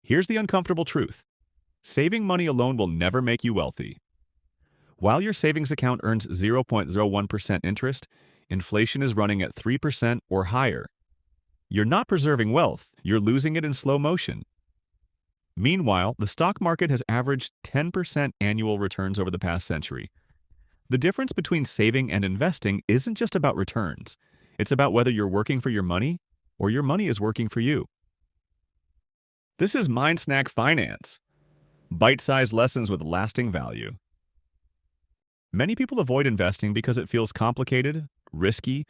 Here's the uncomfortable truth. Saving money alone will never make you wealthy. While your savings account earns 0.01% interest, inflation is running at 3% or higher. You're not preserving wealth, you're losing it in slow motion. Meanwhile, the stock market has averaged 10% annual returns over the past century. The difference between saving and investing isn't just about returns. It's about whether you're working for your money or your money is working for you. This is MindSnack Finance, bite-sized lessons with lasting value. Many people avoid investing because it feels complicated, risky,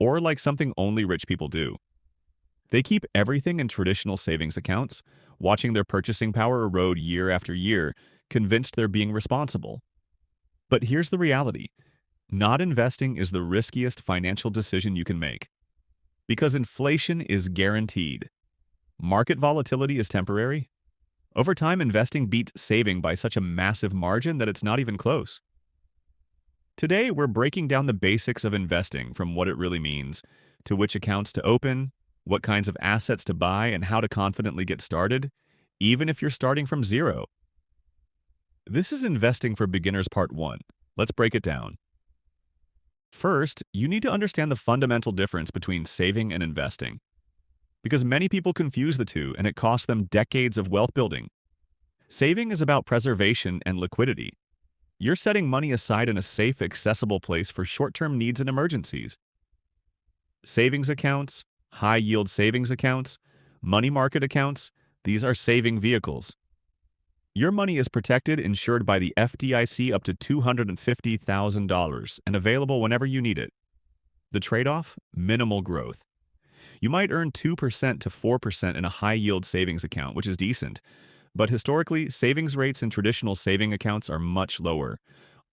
or like something only rich people do. They keep everything in traditional savings accounts, watching their purchasing power erode year after year, convinced they're being responsible. But here's the reality. Not investing is the riskiest financial decision you can make. Because inflation is guaranteed. Market volatility is temporary. Over time, investing beats saving by such a massive margin that it's not even close. Today, we're breaking down the basics of investing, from what it really means, to which accounts to open, what kinds of assets to buy, and how to confidently get started, even if you're starting from zero. This is Investing for Beginners Part 1. Let's break it down. First, you need to understand the fundamental difference between saving and investing. Because many people confuse the two, and it costs them decades of wealth building. Saving is about preservation and liquidity. You're setting money aside in a safe, accessible place for short-term needs and emergencies. Savings accounts, high-yield savings accounts, money market accounts, these are saving vehicles. Your money is protected, insured by the FDIC up to $250,000 and available whenever you need it. The trade-off? Minimal growth. You might earn 2% to 4% in a high-yield savings account, which is decent. But historically, savings rates in traditional saving accounts are much lower,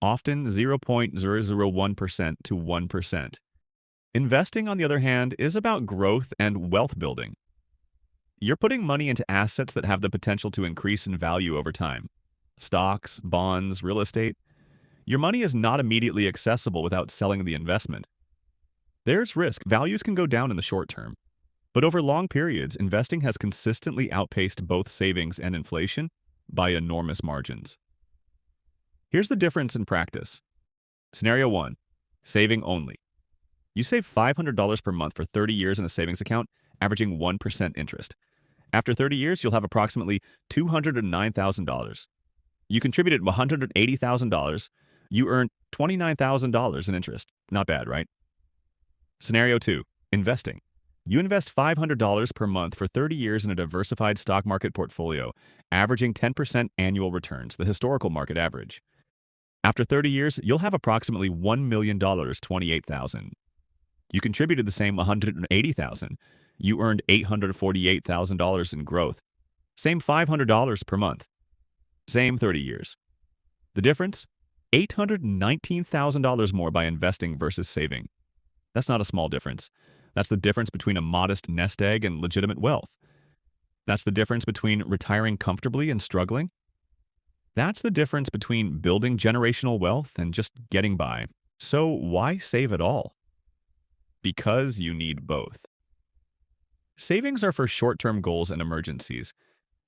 often 0.001% to 1%. Investing, on the other hand, is about growth and wealth building. You're putting money into assets that have the potential to increase in value over time. Stocks, bonds, real estate. Your money is not immediately accessible without selling the investment. There's risk. Values can go down in the short term. But over long periods, investing has consistently outpaced both savings and inflation by enormous margins. Here's the difference in practice. Scenario 1. Saving only. You save $500 per month for 30 years in a savings account, averaging 1% interest. After 30 years, you'll have approximately $209,000. You contributed $180,000. You earned $29,000 in interest. Not bad, right? Scenario 2. Investing. You invest $500 per month for 30 years in a diversified stock market portfolio, averaging 10% annual returns, the historical market average. After 30 years, you'll have approximately $1 million, $28,000. You contributed the same $180,000. You earned $848,000 in growth. Same $500 per month. Same 30 years. The difference? $819,000 more by investing versus saving. That's not a small difference. That's the difference between a modest nest egg and legitimate wealth. That's the difference between retiring comfortably and struggling. That's the difference between building generational wealth and just getting by. So why save at all? Because you need both. Savings are for short-term goals and emergencies,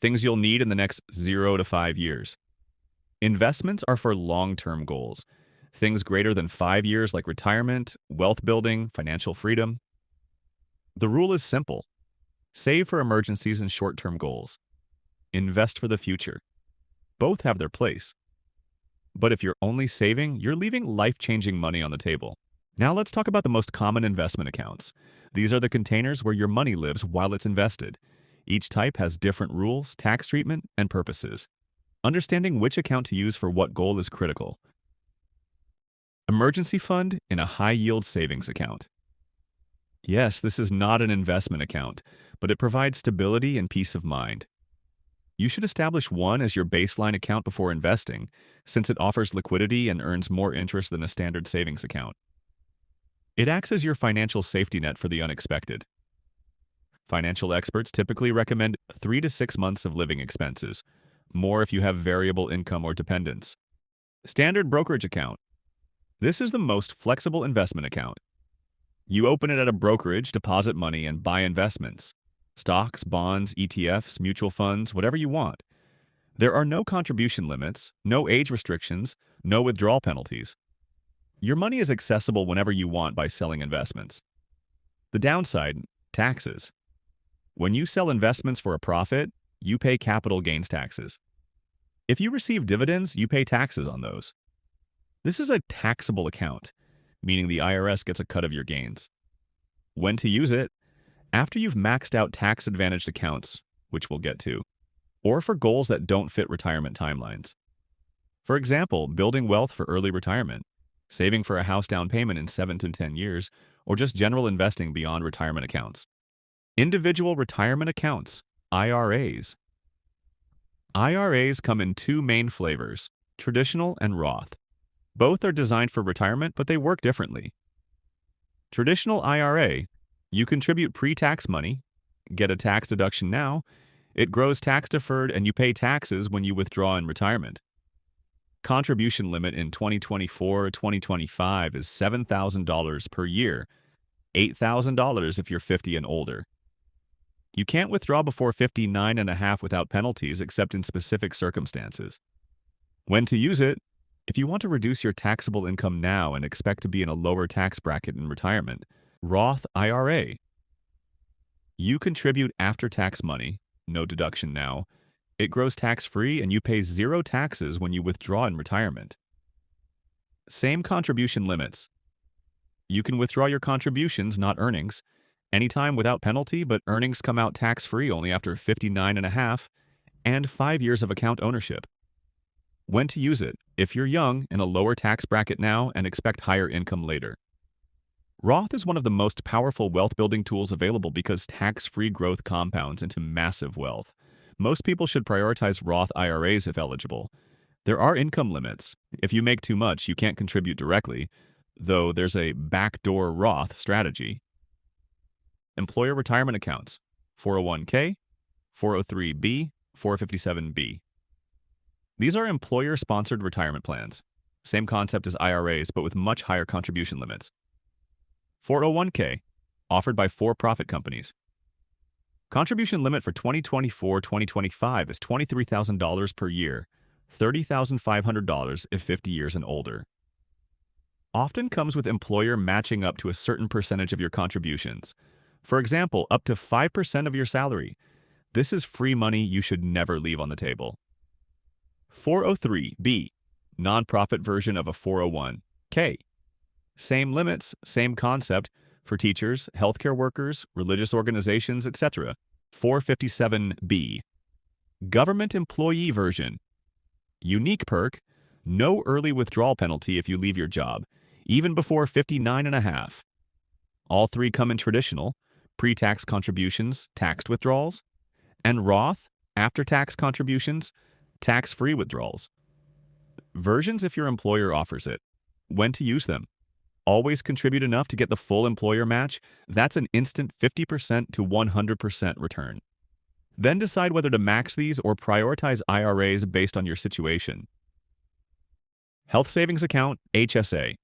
things you'll need in the next 0 to 5 years. Investments are for long-term goals, things greater than 5 years like retirement, wealth building, financial freedom. The rule is simple. Save for emergencies and short-term goals. Invest for the future. Both have their place. But if you're only saving, you're leaving life-changing money on the table. Now let's talk about the most common investment accounts. These are the containers where your money lives while it's invested. Each type has different rules, tax treatment, and purposes. Understanding which account to use for what goal is critical. Emergency fund in a high-yield savings account. Yes, this is not an investment account, but it provides stability and peace of mind. You should establish one as your baseline account before investing, since it offers liquidity and earns more interest than a standard savings account. It acts as your financial safety net for the unexpected. Financial experts typically recommend 3 to 6 months of living expenses, more if you have variable income or dependents. Standard brokerage account. This is the most flexible investment account. You open it at a brokerage, deposit money, and buy investments. stocks, bonds, ETFs, mutual funds, whatever you want. There are no contribution limits, no age restrictions, no withdrawal penalties. Your money is accessible whenever you want by selling investments. The downside, taxes. When you sell investments for a profit, you pay capital gains taxes. If you receive dividends, you pay taxes on those. This is a taxable account, meaning the IRS gets a cut of your gains. When to use it? After you've maxed out tax-advantaged accounts, which we'll get to, or for goals that don't fit retirement timelines. For example, building wealth for early retirement, saving for a house down payment in 7 to 10 years, or just general investing beyond retirement accounts. Individual retirement accounts, IRAs. IRAs come in two main flavors, traditional and Roth. Both are designed for retirement, but they work differently. Traditional IRA, you contribute pre-tax money, get a tax deduction now, it grows tax-deferred, and you pay taxes when you withdraw in retirement. Contribution limit in 2024-2025 is $7,000 per year, $8,000 if you're 50 and older. You can't withdraw before 59 and a half without penalties except in specific circumstances. When to use it? If you want to reduce your taxable income now and expect to be in a lower tax bracket in retirement, Roth IRA. You contribute after-tax money, no deduction now. It grows tax-free and you pay zero taxes when you withdraw in retirement. Same contribution limits. You can withdraw your contributions, not earnings, anytime without penalty, but earnings come out tax-free only after 59 and a half and 5 years of account ownership. When to use it? If you're young, in a lower tax bracket now, and expect higher income later. Roth is one of the most powerful wealth-building tools available because tax-free growth compounds into massive wealth. Most people should prioritize Roth IRAs if eligible. There are income limits. If you make too much, you can't contribute directly, though there's a backdoor Roth strategy. Employer retirement accounts, 401k, 403b, 457b. These are employer-sponsored retirement plans. Same concept as IRAs, but with much higher contribution limits. 401k, offered by for-profit companies. Contribution limit for 2024-2025 is $23,000 per year, $30,500 if 50 years and older. Often comes with employer matching up to a certain percentage of your contributions. For example, up to 5% of your salary. This is free money you should never leave on the table. 403b, nonprofit version of a 401k. Same limits, same concept for teachers, healthcare workers, religious organizations, etc. 457b, government employee version. Unique perk, no early withdrawal penalty if you leave your job, even before 59 and a half. All three come in traditional, pre-tax contributions, taxed withdrawals, and Roth, after-tax contributions, tax-free withdrawals. Versions if your employer offers it. When to use them? Always contribute enough to get the full employer match. That's an instant 50% to 100% return. Then decide whether to max these or prioritize IRAs based on your situation. Health Savings Account, HSA.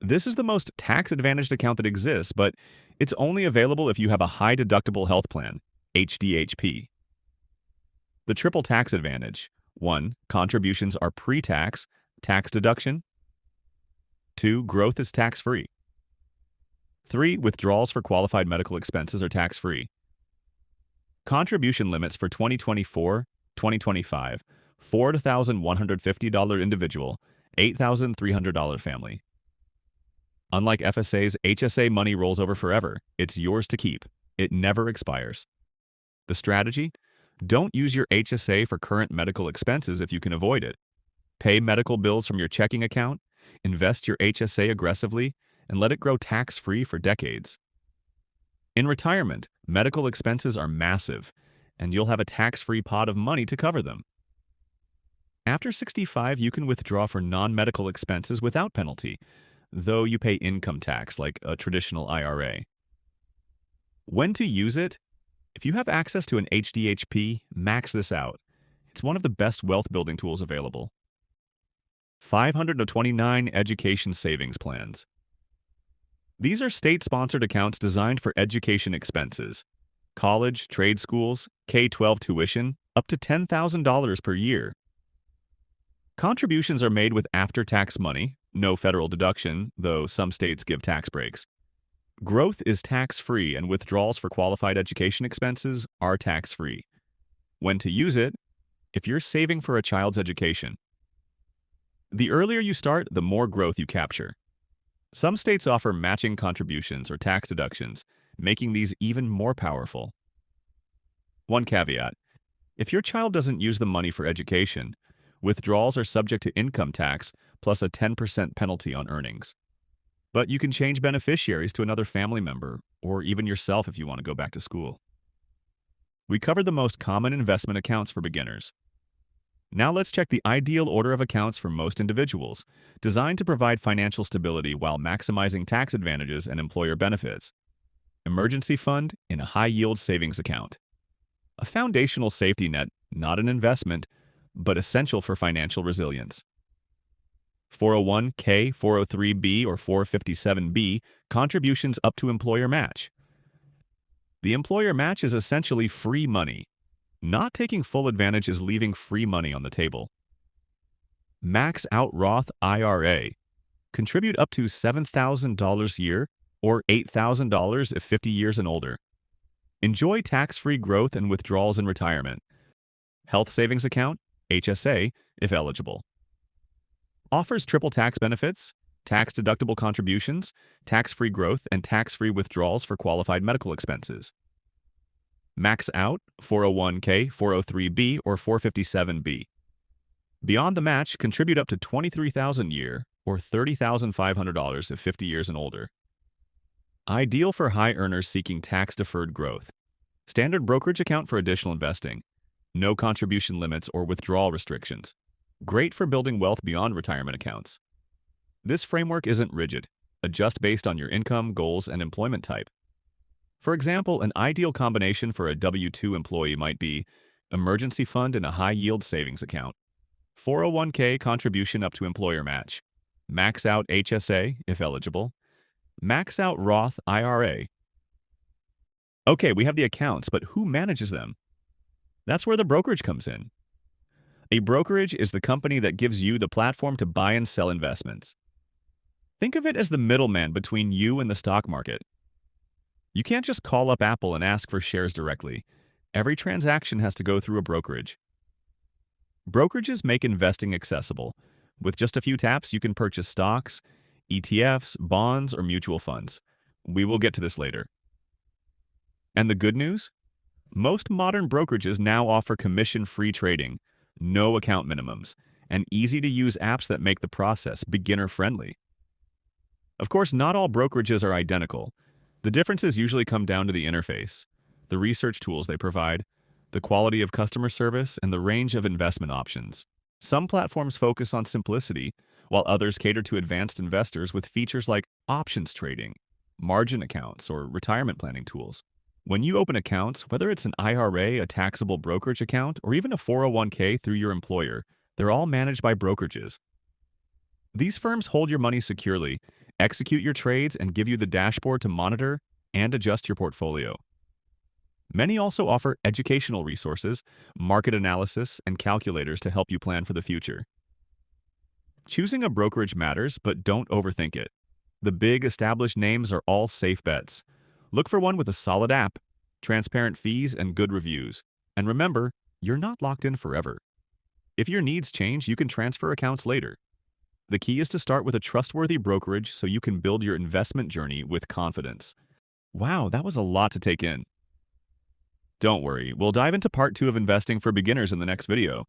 This is the most tax-advantaged account that exists, but it's only available if you have a high-deductible health plan, HDHP. The triple tax advantage. 1. Contributions are pre-tax, tax deduction. 2. Growth is tax-free. 3. Withdrawals for qualified medical expenses are tax-free. Contribution limits for 2024-2025, $4,150 individual, $8,300 family. Unlike FSAs, HSA money rolls over forever. It's yours to keep. It never expires. The strategy? Don't use your HSA for current medical expenses if you can avoid it. Pay medical bills from your checking account, invest your HSA aggressively, and let it grow tax-free for decades. In retirement, medical expenses are massive, and you'll have a tax-free pot of money to cover them. After 65, you can withdraw for non-medical expenses without penalty, though you pay income tax like a traditional IRA. When to use it? If you have access to an HDHP, max this out. It's one of the best wealth-building tools available. 529 Education Savings Plans. These are state-sponsored accounts designed for education expenses. college, trade schools, K-12 tuition, up to $10,000 per year. Contributions are made with after-tax money, no federal deduction, though some states give tax breaks. Growth is tax-free and withdrawals for qualified education expenses are tax-free. When to use it? If you're saving for a child's education. The earlier you start, the more growth you capture. Some states offer matching contributions or tax deductions, making these even more powerful. One caveat: if your child doesn't use the money for education, withdrawals are subject to income tax plus a 10% penalty on earnings. But you can change beneficiaries to another family member, or even yourself if you want to go back to school. We covered the most common investment accounts for beginners. Now let's check the ideal order of accounts for most individuals, designed to provide financial stability while maximizing tax advantages and employer benefits. Emergency fund in a high-yield savings account. A foundational safety net, not an investment, but essential for financial resilience. 401k, 403b, or 457b, contributions up to employer match. The employer match is essentially free money. Not taking full advantage is leaving free money on the table. Max out Roth IRA. Contribute up to $7,000 a year or $8,000 if 50 years and older. Enjoy tax-free growth and withdrawals in retirement. Health Savings Account, HSA, if eligible. Offers triple tax benefits, tax-deductible contributions, tax-free growth, and tax-free withdrawals for qualified medical expenses. Max out 401k, 403b, or 457b. Beyond the match, contribute up to $23,000 a year or $30,500 if 50 years and older. Ideal for high earners seeking tax-deferred growth. Standard brokerage account for additional investing. No contribution limits or withdrawal restrictions. Great for building wealth beyond retirement accounts. This framework isn't rigid. Adjust based on your income, goals, and employment type. For example, an ideal combination for a W-2 employee might be emergency fund in a high-yield savings account, 401k contribution up to employer match, max out HSA, if eligible, max out Roth IRA. Okay, we have the accounts, but who manages them? That's where the brokerage comes in. A brokerage is the company that gives you the platform to buy and sell investments. Think of it as the middleman between you and the stock market. You can't just call up Apple and ask for shares directly. Every transaction has to go through a brokerage. Brokerages make investing accessible. With just a few taps, you can purchase stocks, ETFs, bonds, or mutual funds. We will get to this later. And the good news? Most modern brokerages now offer commission-free trading, no account minimums, and easy-to-use apps that make the process beginner-friendly. Of course, not all brokerages are identical. The differences usually come down to the interface, the research tools they provide, the quality of customer service, and the range of investment options. Some platforms focus on simplicity, while others cater to advanced investors with features like options trading, margin accounts, or retirement planning tools. When you open accounts, whether it's an IRA, a taxable brokerage account, or even a 401k through your employer, they're all managed by brokerages. These firms hold your money securely, execute your trades, and give you the dashboard to monitor and adjust your portfolio. Many also offer educational resources, market analysis, and calculators to help you plan for the future. Choosing a brokerage matters, but don't overthink it. The big established names are all safe bets. Look for one with a solid app, transparent fees, and good reviews. And remember, you're not locked in forever. If your needs change, you can transfer accounts later. The key is to start with a trustworthy brokerage so you can build your investment journey with confidence. Wow, that was a lot to take in. Don't worry, we'll dive into part 2 of investing for beginners in the next video.